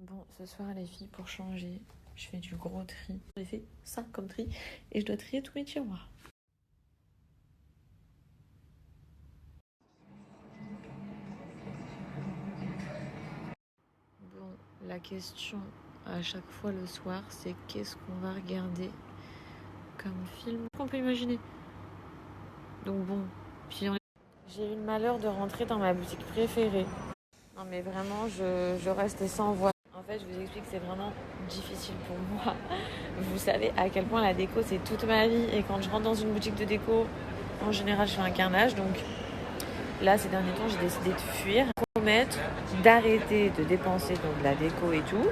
Bon, ce soir les filles, pour changer, je fais du gros tri. J'ai fait ça comme tri et je dois trier tous mes tiroirs. Bon, la question à chaque fois le soir, c'est qu'est-ce qu'on va regarder comme film qu'on peut imaginer. Donc bon, puis j'ai eu le malheur de rentrer dans ma boutique préférée. Non mais vraiment, je reste sans voix. En fait, je vous explique, c'est vraiment difficile pour moi. Vous savez à quel point la déco, c'est toute ma vie. Et quand je rentre dans une boutique de déco, en général, je fais un carnage. Donc là, ces derniers temps, j'ai décidé de fuir. Promettre d'arrêter de dépenser dans de la déco et tout.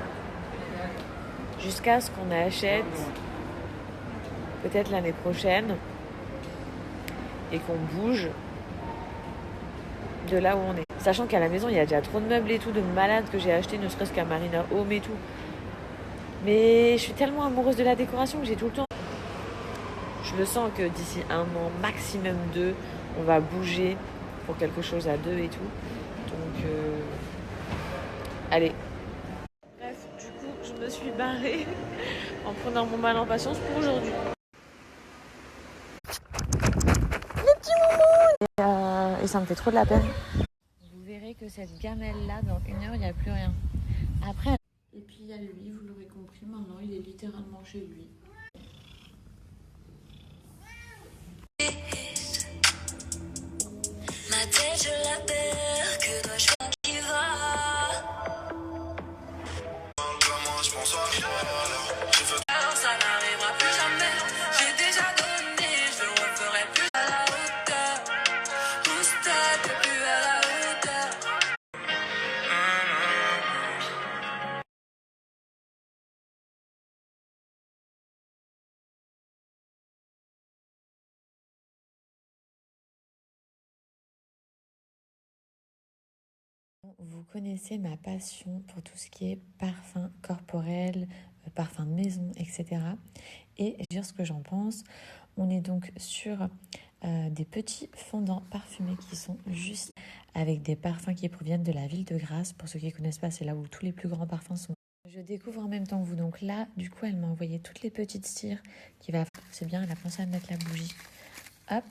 Jusqu'à ce qu'on achète peut-être l'année prochaine. Et qu'on bouge de là où on est. Sachant qu'à la maison, il y a déjà trop de meubles et tout, de malades que j'ai acheté, ne serait-ce qu'à Marina Home et tout. Mais je suis tellement amoureuse de la décoration que j'ai tout le temps. Je le sens que d'ici 1 an, maximum 2, on va bouger pour quelque chose à 2 et tout. Donc, allez. Bref, du coup, je me suis barrée en prenant mon mal en patience pour aujourd'hui. Les petits moumous et ça me fait trop de la peine. Vous verrez que cette gamelle-là, dans 1 heure, il n'y a plus rien. Après... Et puis il y a lui, vous l'aurez compris, maintenant il est littéralement chez lui. Ma tête je la perds, que dois-je faire qui va? Comment je pense à toi, ça n'arrivera plus jamais. J'ai déjà donné, je le referai plus à la hauteur. Mon stade n'est plus à la hauteur. Vous connaissez ma passion pour tout ce qui est parfum corporel, parfum de maison, etc. Et je vais dire ce que j'en pense. On est donc sur des petits fondants parfumés qui sont juste avec des parfums qui proviennent de la ville de Grasse. Pour ceux qui ne connaissent pas, c'est là où tous les plus grands parfums sont. Je découvre en même temps que vous. Donc là, du coup, elle m'a envoyé toutes les petites cires qui va... C'est bien, elle a pensé à mettre la bougie. Hop,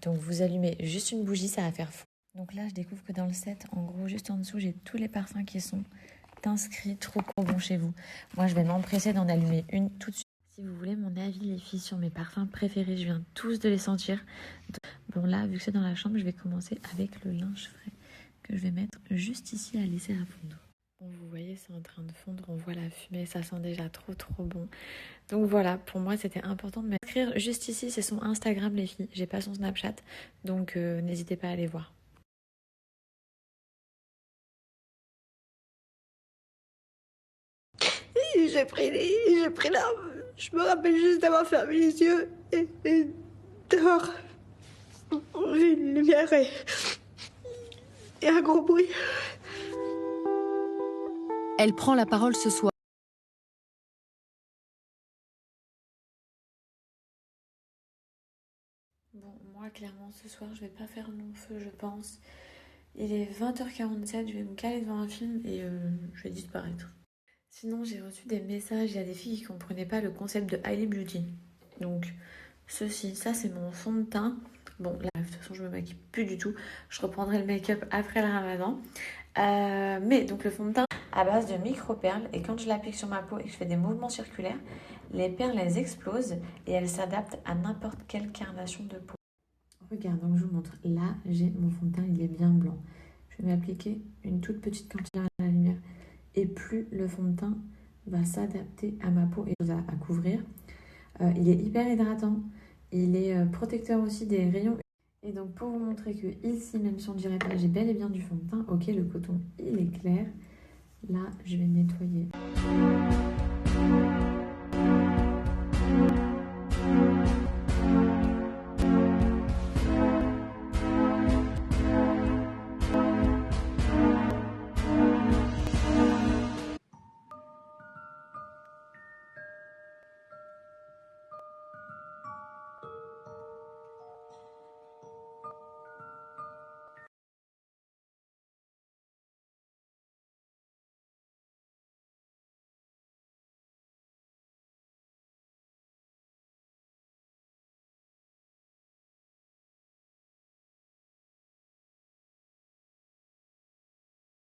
donc vous allumez juste une bougie, ça va faire fondre. Donc là, je découvre que dans le set, en gros, juste en dessous, j'ai tous les parfums qui sont inscrits, trop bons chez vous. Moi, je vais m'empresser d'en allumer une tout de suite. Si vous voulez mon avis, les filles, sur mes parfums préférés, je viens tous de les sentir. Bon, là, vu que c'est dans la chambre, je vais commencer avec le linge frais que je vais mettre juste ici à laisser à fondre. Bon, vous voyez, c'est en train de fondre, on voit la fumée, ça sent déjà trop bon. Donc voilà, pour moi, c'était important de m'inscrire. Juste ici, c'est son Instagram, les filles. J'ai pas son Snapchat, donc n'hésitez pas à aller voir. J'ai pris l'arme. Je me rappelle juste d'avoir fermé les yeux et dehors, j'ai une lumière et un gros bruit. Elle prend la parole ce soir. Bon, moi, clairement, ce soir, je vais pas faire long feu, je pense. Il est 20h47, je vais me caler devant un film et je vais disparaître. Sinon, j'ai reçu des messages, il y a des filles qui comprenaient pas le concept de Hailey Beauty. Donc, ceci, ça c'est mon fond de teint. Bon, là, de toute façon, je me maquille plus du tout. Je reprendrai le make-up après le ramadan. Mais donc, le fond de teint à base de micro-perles. Et quand je l'applique sur ma peau et que je fais des mouvements circulaires, les perles, elles explosent et elles s'adaptent à n'importe quelle carnation de peau. Regarde, donc je vous montre. Là, j'ai mon fond de teint, il est bien blanc. Je vais m'appliquer une toute petite quantité à la lumière. Et plus le fond de teint va s'adapter à ma peau et à couvrir. Il est hyper hydratant, il est protecteur aussi des rayons. Et donc pour vous montrer que ici, même si on dirait pas, j'ai bel et bien du fond de teint, ok, le coton il est clair. Là, je vais nettoyer.